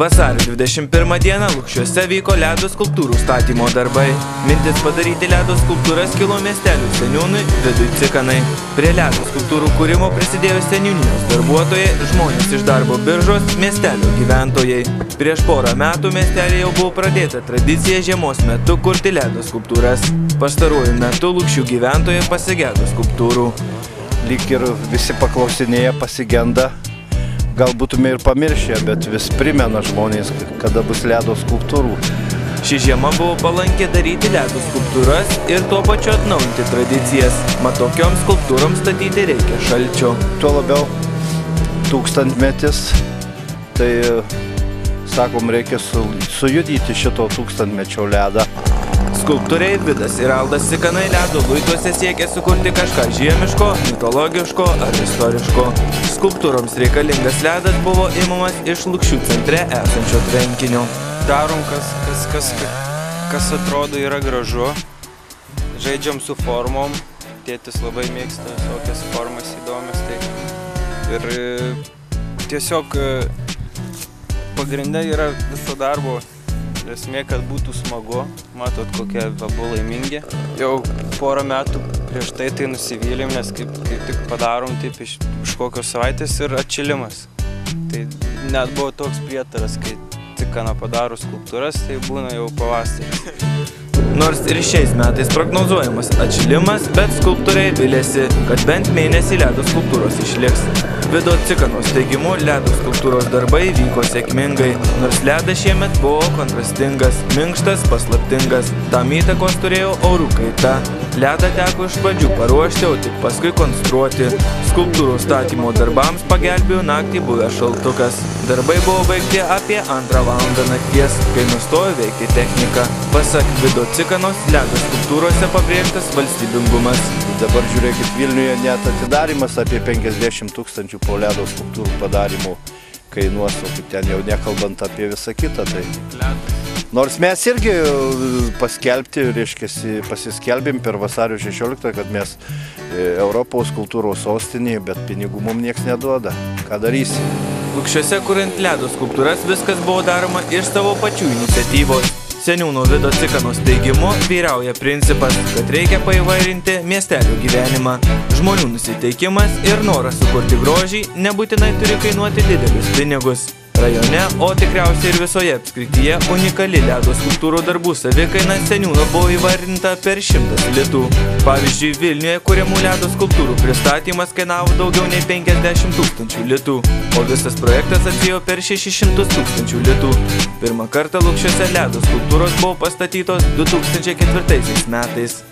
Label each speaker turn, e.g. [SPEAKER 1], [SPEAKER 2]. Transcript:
[SPEAKER 1] Vasario 21 dieną Lukšiuose vyko ledo skulptūrų statymo darbai. Mintis padaryti ledo skulptūras kilo miestelių seniūnui Vidui Cikanai. Prie ledo skulptūrų kūrimo prisidėjo seniūnijos darbuotojai, žmonės iš darbo biržos, miestelio gyventojai. Prieš porą metų miestelėje jau buvo pradėta tradicija žiemos metu kurti ledo skulptūras. Pastaruoju metu Lukšių gyventojai pasigendo skulptūrų.
[SPEAKER 2] Lyg ir visi paklausinėja, pasigenda. Gal būtume ir pamiršę, bet vis primena žmonės, kada bus ledo skulptūrų.
[SPEAKER 1] Ši žiema buvo palanki daryti ledo skulptūras ir tuo pačiu atnaujinti tradicijas. Mat tokioms skulptūroms statyti reikia šalčio.
[SPEAKER 2] Tuo labiau 1000-metis, tai, sakom, reikia sujudyti šito 1000-mečio ledą.
[SPEAKER 1] Skulptoriai Vidas ir Aldas Cikanai ledo luituose siekia sukurti kažką žiemiško, mitologiško ar istoriško. Skulptūroms reikalingas ledas buvo imamas iš Lukšių centre esančio tvenkinio.
[SPEAKER 3] Darom, kas atrodo yra gražu. Žaidžiam su formom. Tėtis labai mėgsta visokias formas įdomias. Ir tiesiog pagrinde yra viso darbo esmė, kad būtų smagu. Matot, kokie abu laimingi. Jau porą metų prieš tai nusivylėm, nes kaip tik padarom taip iš kokios savaitės ir atšilimas. Tai net buvo toks prietaras, kai Cikana padaro skulptūras, tai būna jau pavasaris.
[SPEAKER 1] Nors ir šiais metais prognozuojamas atšilimas, bet skulptoriai vilėsi, kad bent mėnesį ledo skulptūros išliks. Vido Cikanos teigimu, ledo skulptūros darbai vyko sėkmingai, nors ledas šiemet buvo kontrastingas, minkštas, paslaptingas. Tam įtakos turėjo orų kaita. Ledą teko iš pradžių paruošti, o tik paskui konstruoti. Skulptūrų statymo darbams pagelbėjo naktį buvęs šaltukas. Darbai buvo baigti apie 2 valandą nakties, kai nustojo veikti technika. Pasak Vido Cikanos, ledo skulptūrose pabrėžtas valstybingumas.
[SPEAKER 2] Dabar žiūrėkit, Vilniuje net atidarimas apie 50 000 po ledo skulptūrų padarimų kainuos, o ten jau nekalbant apie visą kitą. Tai. Nors mes irgi paskelbti, reiškia, pasiskelbėm per vasario 16, kad mes Europos kultūros sostinėje, bet pinigų mums nieks neduoda. Ką darysi?
[SPEAKER 1] Lukšiuose kuriant ledo skulptūras viskas buvo daroma iš savo pačių iniciatyvos. Seniūno Vido Cikanos teigimu vyrauja principas, kad reikia paįvairinti miestelio gyvenimą. Žmonių nusiteikimas ir noras sukurti grožį nebūtinai turi kainuoti didelius pinigus. Rajone, o tikriausiai ir visoje apskrityje, unikali ledo skulptūrų darbų savikaina seniūno buvo įvardinta per 100 litų. Pavyzdžiui, Vilniuje kuriamų ledo skulptūrų pristatymas kainavo daugiau nei 50 000 litų, o visas projektas atsiėjo per 600 000 litų. Pirmą kartą Lukšiuose ledo skulptūros buvo pastatytos 2004 metais.